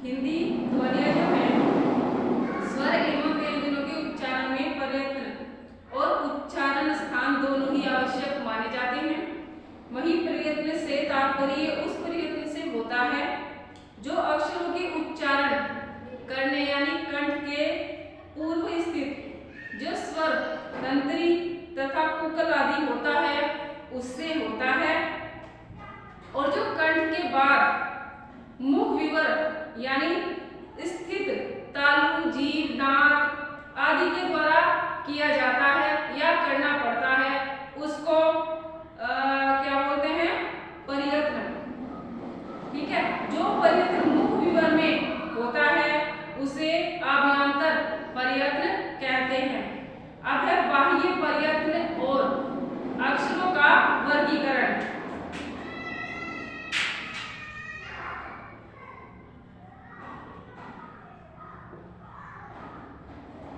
हिंदी ध्वनियाँ जो है स्वर एवं व्यंजनों के उच्चारण में प्रयत्न और उच्चारण स्थान दोनों ही आवश्यक माने जाते हैं। वही प्रयत्न से तात्पर्य उस प्रयत्न से होता है जो अक्षरों के उच्चारण करने यानी कंठ के पूर्व स्थित जो स्वर तंत्री तथा कुकल आदि होता है उससे होता है, और जो कंठ के बाद मुख विवर यानी स्थित तालु जीभ नाक आदि के द्वारा किया जाता है या करना पड़ता है उसको क्या बोलते हैं, प्रयत्न। ठीक है, जो प्रयत्न मुख विवर में होता है उसे अभ्यंतर प्रयत्न कहते हैं। अब है बाह्य प्रयत्न और अक्षरों का वर्गीकरण।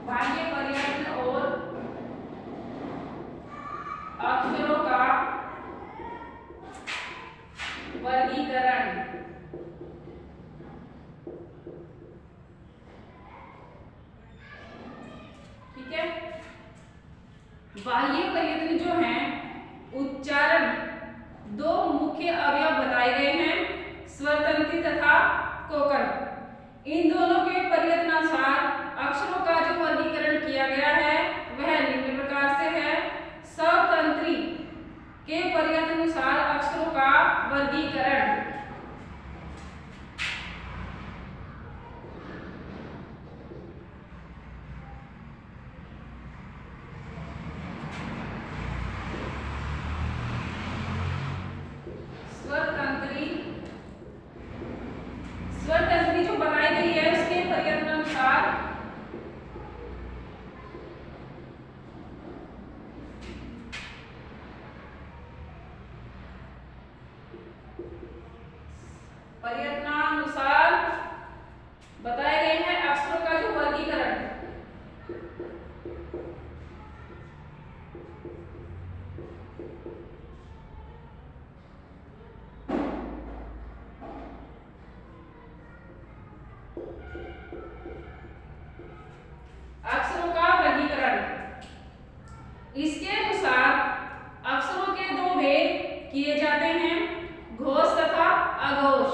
बाह्य प्रयत्न और अक्षरों का वर्गीकरण। ठीक है, बाह्य प्रयत्न जो है उच्चारण दो मुख्य अवयव बताए गए हैं, स्वरतंत्री तथा कोकल। इन दोनों के प्रयत्नानुसार अक्षरों का जो वर्गीकरण किया गया है वह निम्न प्रकार से है। स्वतंत्री के प्रयत्नानुसार अक्षरों का वर्गीकरण। स्वरतंत्री जो बनाई गई है उसके प्रयत्नानुसार बताए गए हैं अक्षरों का जो वर्गीकरण। अक्षरों का वर्गीकरण इसके अनुसार अक्षरों के दो भेद किए जाते हैं, घोष तथा अघोष।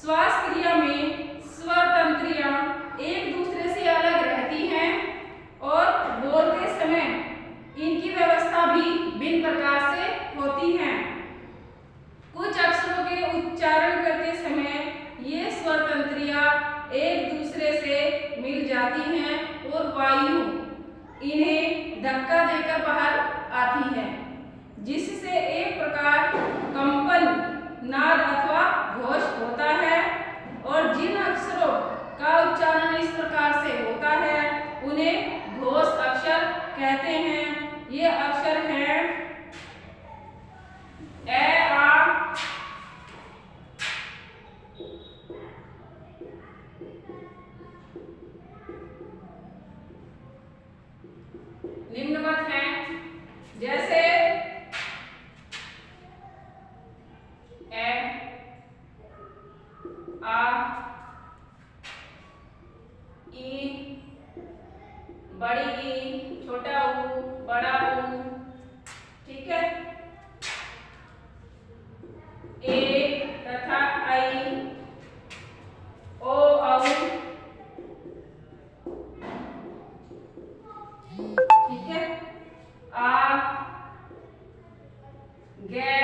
श्वास क्रिया में स्वर तंत्रियां एक दूसरे से अलग रहती हैं और बोलते समय इनकी व्यवस्था भी भिन्न प्रकार से होती है। कुछ अक्षरों के उच्चारण करते समय ये स्वर तंत्रियां एक दूसरे से मिल जाती हैं और वायु इन्हें धक्का देकर बाहर आती है, जिससे एक प्रकार कंपन नाद अथवा घोष होता है। और जिन अक्षरों का उच्चारण इस प्रकार से होता है उन्हें घोष अक्षर कहते हैं। ये अक्षर हैं ए आ निम्नवत हैं, जैसे ए आ ई बड़ी ई छोटा ऊ बड़ा ऊ। ठीक है, ए तथा आई ओ औ। ठीक है, आ गे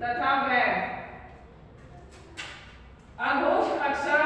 तथा वै। अघोष अक्षर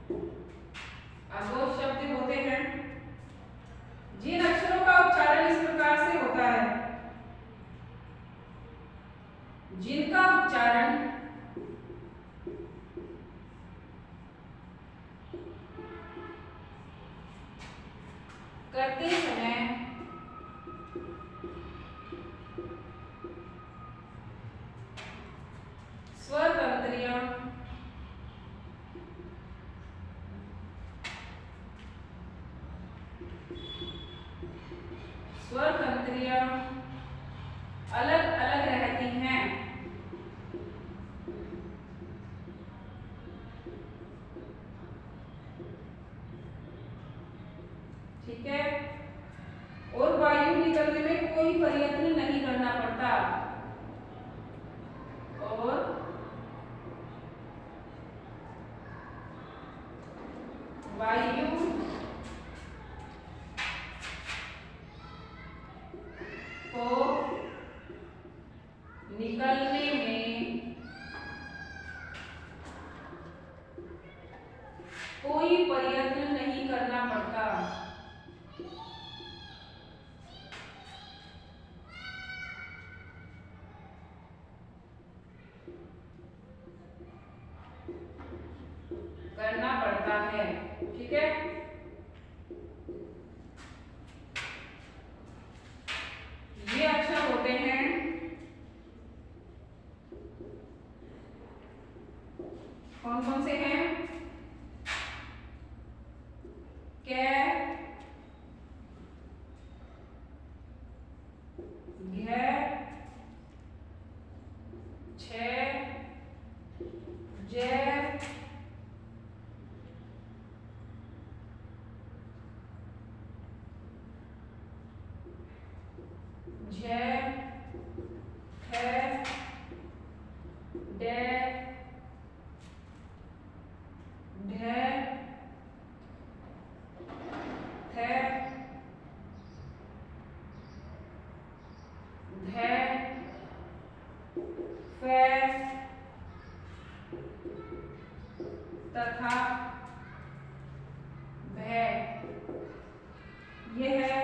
अघोष शब्द होते हैं। जिन अक्षरों का उच्चारण इस प्रकार से होता है, जिनका उच्चारण करते समय स्वर तंत्रियां अलग अलग रहती हैं। ठीक है, और वायु निकलने में कोई प्रयत्न नहीं करना पड़ता। और वायु को निकलने में कोई प्रयत्न नहीं करना पड़ता। करना पड़ता है। ठीक है, ये अक्षर होते हैं कौन कौन से हैं? कै, घै, छै, जै, झै, खै, डै, ढै, थै, धै, फै तथा भै। ये है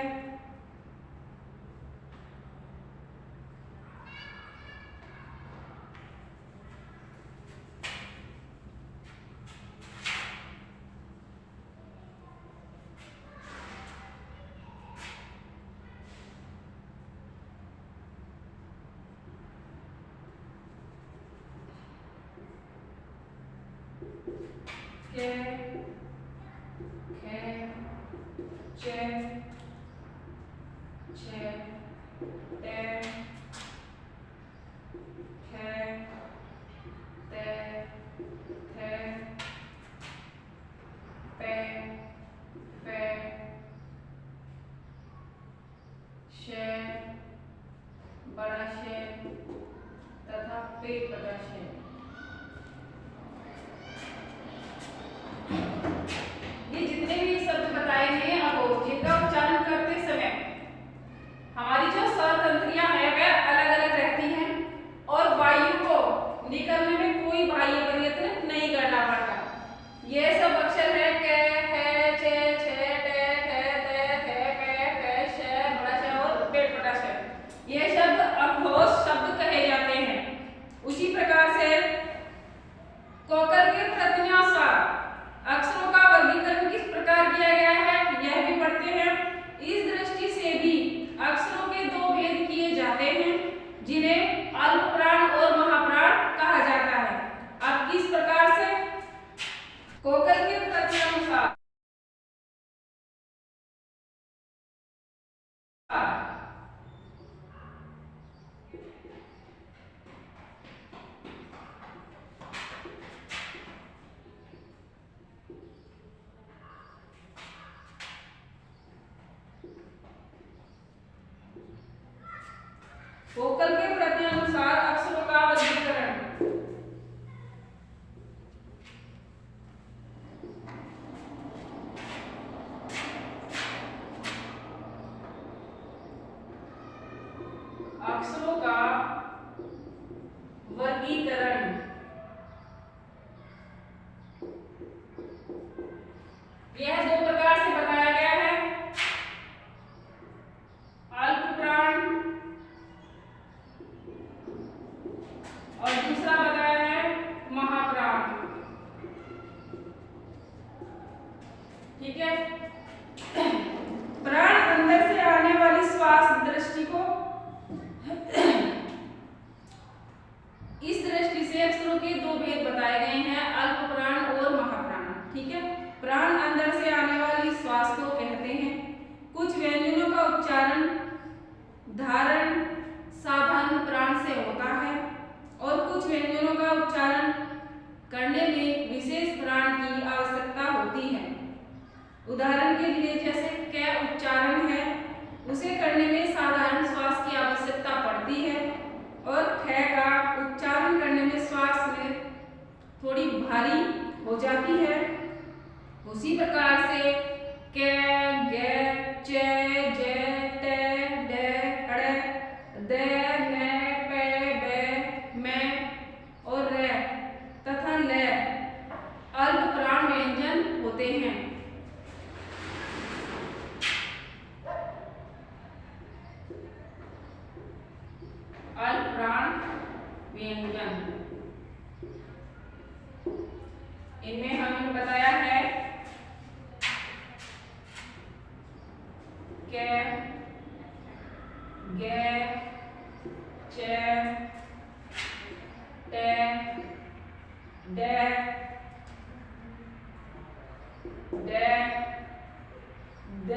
कै, खै, चै, छै, टै, खै, तै, थै, पै, फै, शै, बड़ा शै तथा पे बड़ा शै। ये जितने भी शब्द बताए हैं अब जिनका उच्चारण करते समय हमारी जो स्वर तंत्रियां हैं वह अलग अलग रहती हैं और वायु को निकलने में कोई बाह्य प्रयत्न नहीं करना पड़ता। ये सब अक्षर है कै, है, चे, छे, टे, थे, ते, थे, पे, फै, शै, बड़ा शै और पेट बड़ा शै। ये शब्द अघोष शब्द कहे जाते हैं। उसी प्रकार से कोकल के प्रत्ययानुसार अक्षरों का वर्गीकरण किस प्रकार किया गया है यह भी पढ़ते हैं। इस दृष्टि से भी अक्षरों के दो भेद किए जाते हैं जिन्हें अल्पप्राण और महाप्राण कहा जाता है। अब किस प्रकार से कोकल के प्रत्ययानुसार कोकल के प्रत्ययानुसार अक्षरों का वर्गीकरण। अक्षरों का वर्गीकरण यह दो प्रकार से बताया गया है, अल्प प्राण और दूसरा बताया है महाप्राण। ठीक है। प्राण अंदर से आने वाली श्वास दृष्टि को इस दृष्टि से अक्षरों के दो भेद बताए गए हैं, अल्प प्राण और महाप्राण। ठीक है। प्राण अंदर से आने वाली श्वास को कहते हैं। कुछ व्यंजनों का उच्चारण धारण साधन प्राण से होता है और कुछ व्यंजनों का उच्चारण करने में विशेष प्राण की आवश्यकता होती है। उदाहरण के लिए जैसे क उच्चारण है, उसे करने में साधारण श्वास की आवश्यकता पड़ती है और ख का उच्चारण करने में श्वास में थोड़ी भारी हो जाती है। उसी प्रकार से क ग च ज ट ड ड़ द न प ब म और र तथा ल अल्प प्राण व्यंजन होते हैं। अल्प प्राण व्यंजन इनमें हमने बताया है क ग च ट ड ड द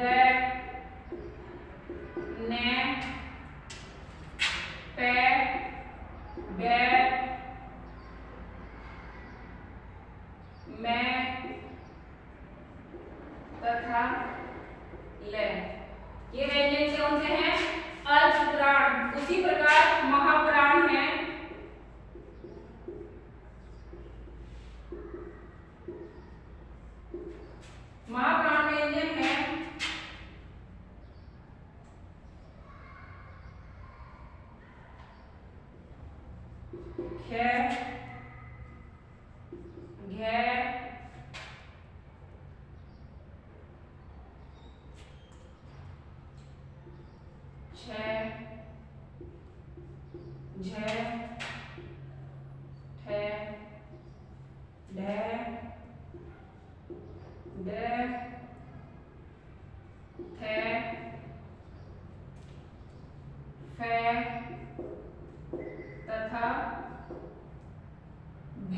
न प ब म तथा ल। ये व्यंजन कौन से हैं? अल्प प्राण। उसी प्रकार महाप्राण है। महाप्राण व्यंजन है ख घ छ झ ठ ढ ड थ फ तथा भ।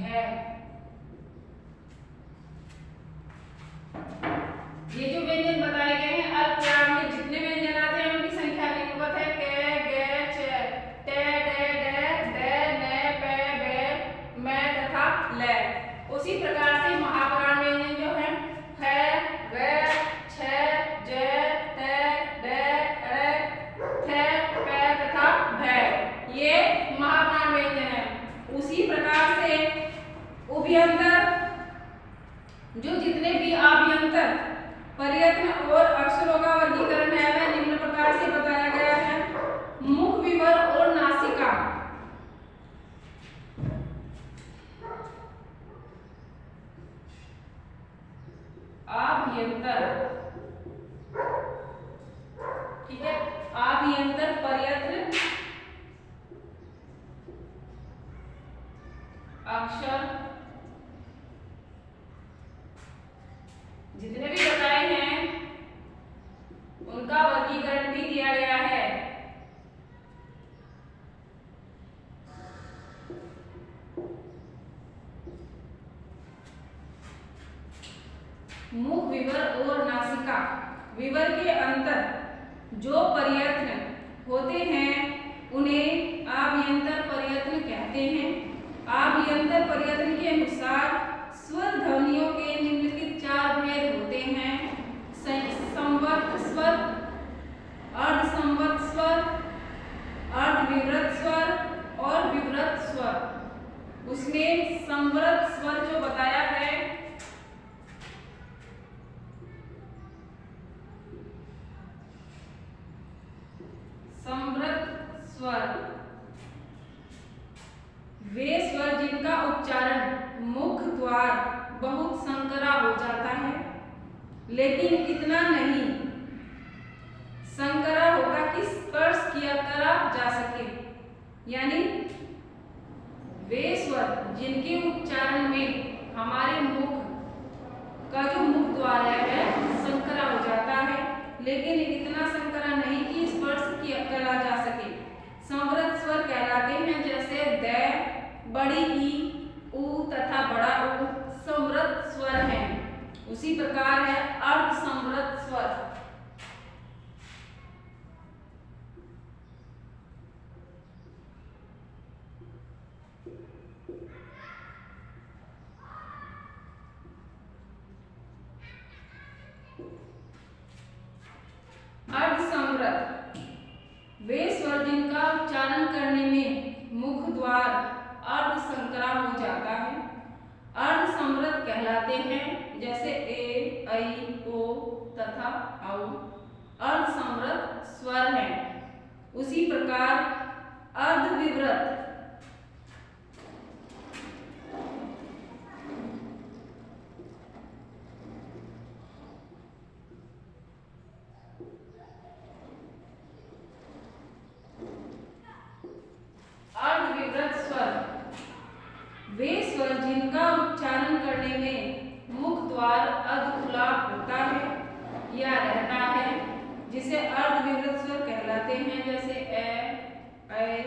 ये जो व्यंजन बताए गए हैं अल्प प्राण में जितने व्यंजन आते हैं उनकी संख्या लिंगवत है क ग च ट ड ड द न प ब म तथा ल। उसी प्रकार से महाप्राण व्यंजन जो है ख ग छ ज त ड ड़ थ प तथा भ। ये महाप्राण व्यंजन है। उसी प्रकार से उभयंतर जो जितने भी आभ्यंतर प्रयत्न और अक्षरों का वर्गीकरण है वह निम्न प्रकार से बताया गया है। मुख विवर और नासिका। आभ्यंतर, ठीक है, आभ्यंतर प्रयत्न अक्षर जितने भी बताए हैं उनका वर्गीकरण भी दिया गया है। मुख विवर और नासिका। विवर के अंतर जो प्रयत्न होते हैं उन्हें आभ्यंतर प्रयत्न कहते हैं। आभ्यंतर प्रयत्न के अनुसार स्वर ध्वनियों के निम्नलिखित चार भेद होते हैं। संवर्त स्वर, अर्धसंवर्त स्वर, अर्धविवृत स्वर और विवृत स्वर। उसमें संवृत स्वर जो बताया है संवृत स्वर वे स्वर जिनका उच्चारण मुख द्वारा लेकिन इतना नहीं संकरा होता कि स्पर्श किया करा जा सके, यानी वे स्वर जिनके उच्चारण में हमारे मुख का जो मुख द्वार है वह संकरा हो जाता है, लेकिन इतना संकरा नहीं कि स्पर्श किया करा जा सके, संवृत स्वर कहलाते हैं। जैसे द, बड़ी ई, उ तथा बड़ा उ संवृत स्वर हैं। उसी प्रकार है अर्ध संवृत स्वर। अर्धसंवृत वे स्वर जिनका उच्चारण करने में मुख द्वार अर्धसंकरा हो जाता है, अर्धसंवृत कहलाते हैं। जैसे ए, ऐ, ओ तथा औ अर्धसंवृत स्वर हैं। उसी प्रकार अर्धविवृत वे स्वर जिनका उच्चारण करने में मुख द्वार अर्ध खुला होता है या रहता है, जिसे अर्धविवृत स्वर कहलाते हैं। जैसे ए, ऐ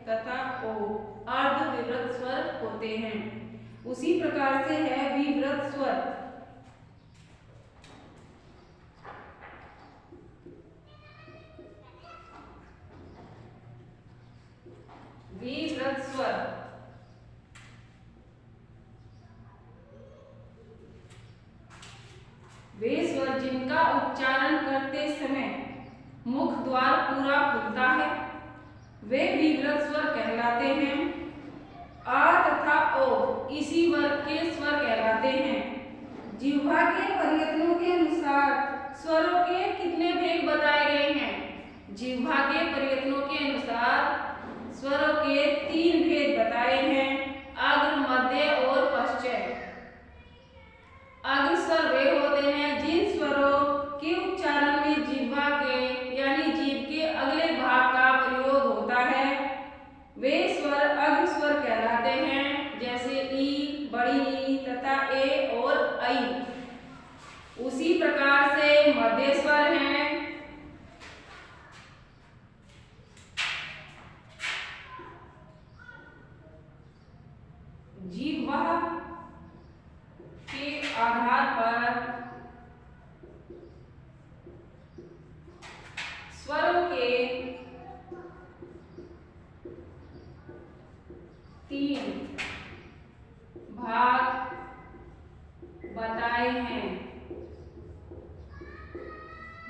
तथा ओ अर्धविवृत स्वर होते हैं। उसी प्रकार से है विवृत स्वर। विवृत स्वर वे स्वर जिनका उच्चारण करते समय मुख द्वार पूरा खुलता है, वे विवृत स्वर कहलाते हैं। आ तथा ओ इसी वर्ग के स्वर कहलाते हैं। जिह्वा के प्रयत्नों के अनुसार स्वरों के कितने भेद बताए गए हैं? जिह्वा के प्रयत्नों के अनुसार स्वरों के 3 भेद बताए हैं, अग्र, मध्य और पश्चय। अग्र स्वर वे होते हैं जिन स्वरों के उच्चारण में जिह्वा के यानी जीभ के अगले भाग का प्रयोग होता है, वे स्वर अग्र स्वर कहलाते हैं। जैसे ई, बड़ी ई तथा ए और ऐ। उसी प्रकार से मध्य स्वर हैं। जिह्वा के आधार पर स्वरों के 3 भाग बताए हैं।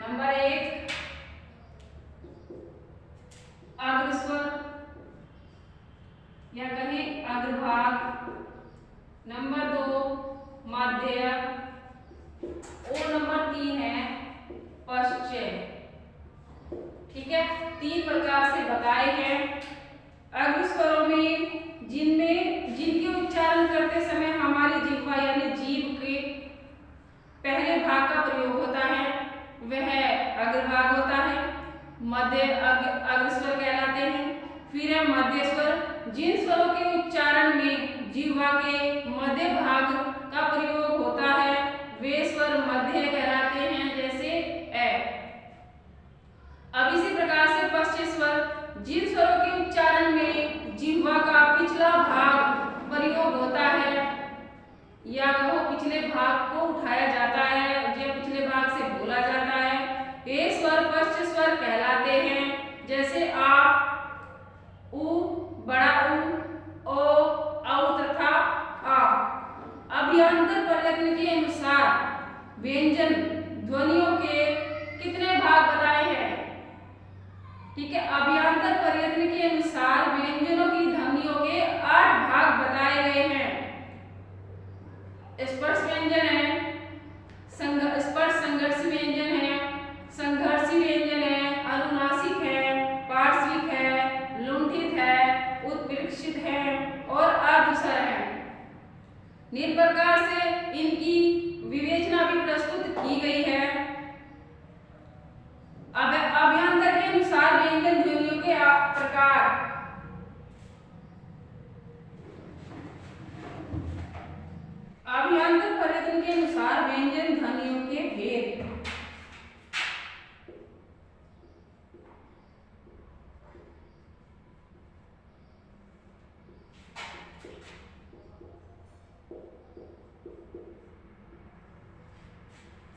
नंबर 1 अग्रस्वर या कहें अग्रभाग। नंबर 2 मध्य और नंबर 3 है पश्चय। ठीक है, 3 प्रकार से बताए हैं। अग्र स्वरों में जिनके उच्चारण करते समय हमारी जिह्वा यानी जीभ के पहले भाग का प्रयोग होता है वह अग्रभाग होता है, मध्य अग्रस्वर कहलाते हैं। फिर है मध्य स्वर, जिन स्वरों के उच्चारण में जिह्वा के मध्य भाग का प्रयोग होता है वे स्वर मध्य कहलाते हैं। जैसे ए। अब इसी प्रकार से पश्चय स्वर, जिन स्वरों के उच्चारण में जिह्वा का पिछला भाग प्रयोग होता है या कहो पिछले भाग को उठाया जाता है या पिछले भाग से बोला जाता है, ये स्वर पश्चय स्वर कहलाते हैं। जैसे आ, उ, बड़ा उ, ओ, औ तथा आ। अभ्यंतर प्रयत्न के अनुसार व्यंजन ध्वनियों के कितने भाग बताए हैं? ठीक है, अभ्यंतर प्रयत्न के अनुसार व्यंजनों की ध्वनियों के 8 भाग बताए गए हैं। स्पर्श व्यंजन है, स्पर्श संघर्षी व्यंजन है, संघर्षी व्यंजन है, अनुनासिक है, पार्श्विक है, लुंठित है, उत्प्रेक्षित है और अर्धस्वर है। निम्न प्रकार से इनकी विवेचना भी प्रस्तुत की गई है। अभ्यंतर पर्यटन के अनुसार व्यंजन ध्वनियों के भेद।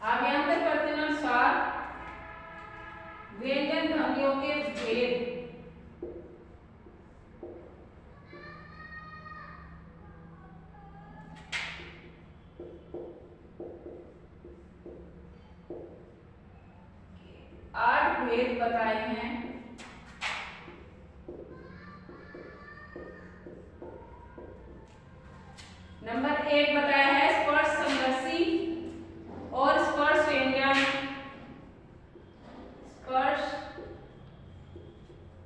अभ्यंतर पर्यटन अनुसार व्यंजन ध्वनियों के भेद। आठ भेद बताए हैं। नंबर 1 बताया है स्पर्श संघर्षी और स्पर्श व्यंजन। स्पर्श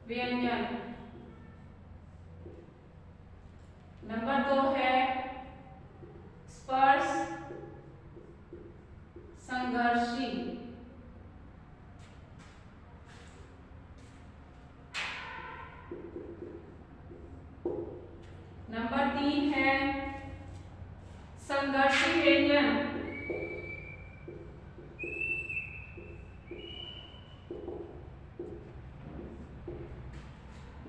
व्यंजन। नंबर 2 है स्पर्श संघर्षी। नंबर 3 है संघर्षी व्यंजन।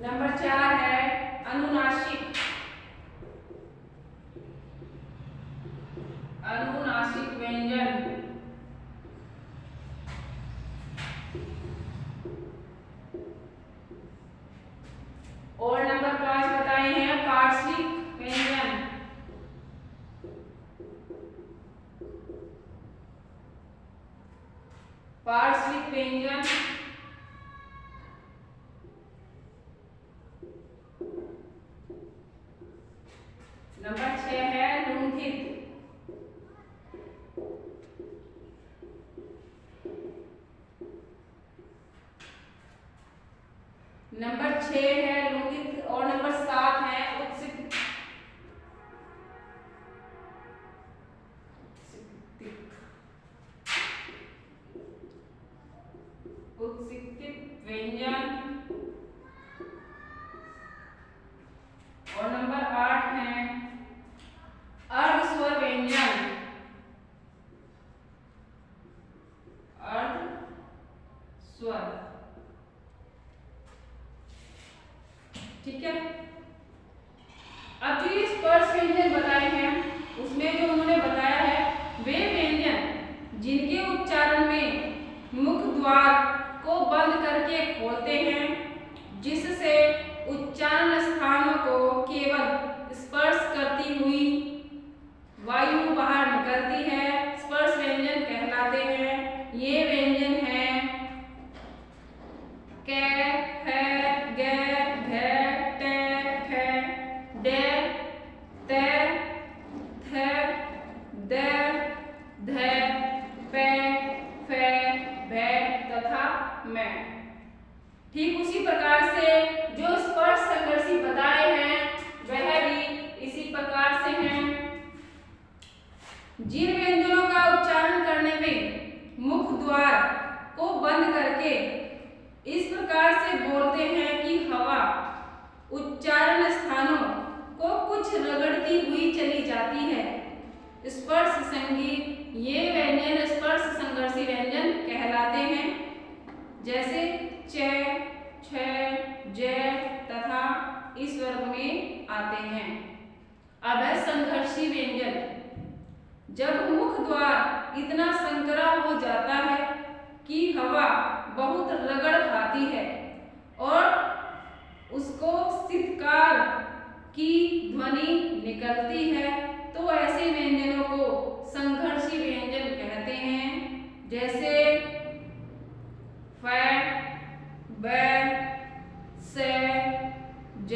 नंबर 4 है अनुनासिक। अनुनासिक व्यंजन। और नंबर 5 बताए हैं पार्श्विक व्यंजन। पार्श्विक व्यंजन। नंबर 6 है लुंठित। नंबर 6 है लुंठित और नंबर 7 है उत्सित। उत्सित व्यंजन। और नंबर 8 है अर्धस्वर व्यंजन। अर्धस्वर। ठीक है। अब जो ये स्पर्श व्यंजन बताए हैं उसमें जो उन्होंने बताया है वे व्यंजन जिनके उच्चारण में मुख द्वार को बंद करके खोलते हैं, जिससे उच्चारण स्थानों को केवल स्पर्श करती हुई वायु बाहर निकलती है, स्पर्श व्यंजन कहलाते हैं। ये व्यंजन है कै, है, गे, घे, टे, ठे, डे, ते, थे, दे, धे, पे, फे, भे तथा मैं। ठीक उसी प्रकार से जो स्पर्श संघर्षी बताए हैं वह भी इसी प्रकार से हैं। जिन व्यंजनों का उच्चारण करने में मुख द्वार को बंद करके इस प्रकार से बोलते हैं कि हवा उच्चारण स्थानों को कुछ रगड़ती हुई चली जाती है, स्पर्श संगीत, ये व्यंजन स्पर्श संघर्षी व्यंजन कहलाते हैं। जैसे च, छ, ज तथा इस वर्ग में आते हैं। अब है संघर्षी व्यंजन। जब मुख द्वार इतना संकरा हो जाता है कि हवा बहुत रगड़ खाती है और उसको सितकार की ध्वनि निकलती है, तो ऐसे व्यंजनों को संघर्षी व्यंजन कहते हैं। जैसे फ, ब, से, ज,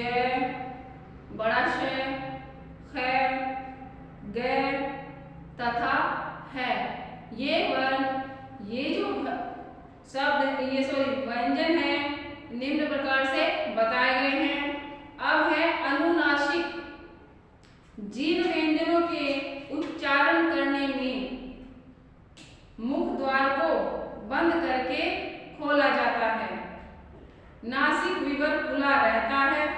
बड़ा श, ख, ग तथा है। ये वर्ण, ये जो शब्द, ये व्यंजन है निम्न प्रकार से बताए गए हैं। अब है अनुनासिक। जिन व्यंजनों के उच्चारण करने में मुख द्वार को बंद करके खोला जाता है, नासिक विवर खुला रहता है,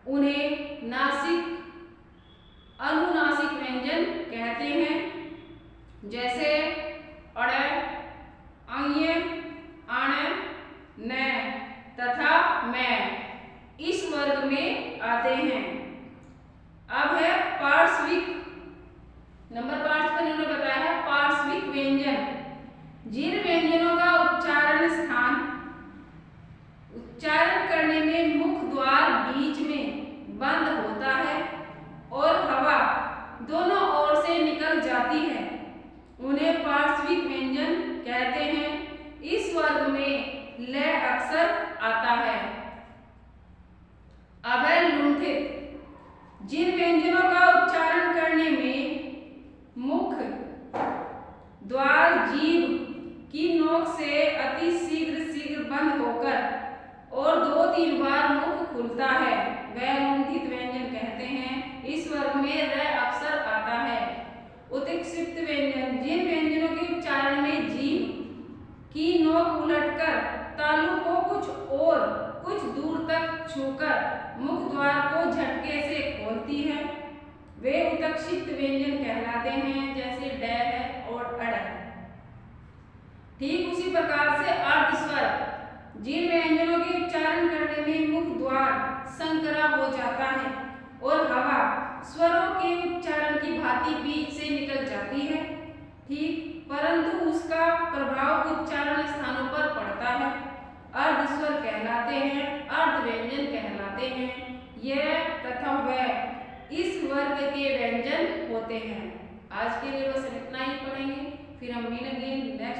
उन्हें नासिक अनुनासिक व्यंजन कहते हैं, जैसे अड़, अय, अण, न तथा मैं इस वर्ग में आते हैं। अब है पार्श्विक। नंबर 5 पर इन्होंने बताया है पार्श्विक व्यंजन, जिन व्यंजनों का उच्चारण करने में मुख द्वार बीच में बंद होता है और हवा दोनों ओर से निकल जाती है, उन्हें पार्श्विक व्यंजन कहते हैं। इस वर्ग में ल अक्षर आता है। अब है लुंठित, जिन व्यंजनों का उच्चारण करने में मुख द्वार जीभ की नोक से अति शीघ्र बंद होकर और 2-3 बार मुख खुलता है, वह लुंठित व्यंजन कहते हैं। इस वर्ग में र अक्षर आता है। उत्क्षिप्त व्यंजन, जिन व्यंजनों के उच्चारण में जीभ की नोक उलटकर तालु को कुछ दूर तक छूकर मुख द्वार को झटके से खोलती है, वे उत्क्षिप्त व्यंजन कहलाते हैं, जैसे ड है और अड़। ठीक उसी प्रकार से अर्धस्वर, जिन व्यंजनों के उच्चारण करने में मुख द्वार संकरा हो जाता है और हवा स्वरों के उच्चारण की भांति बीच से निकल जाती है, ठीक, परंतु उसका प्रभाव उच्चारण स्थानों पर पड़ता है, अर्धस्वर कहलाते हैं, अर्ध व्यंजन कहलाते हैं। यह तथा वह इस वर्ग के व्यंजन होते हैं। आज के लिए बस इतना ही पढ़ेंगे, फिर हम मिलेंगे नेक्स्ट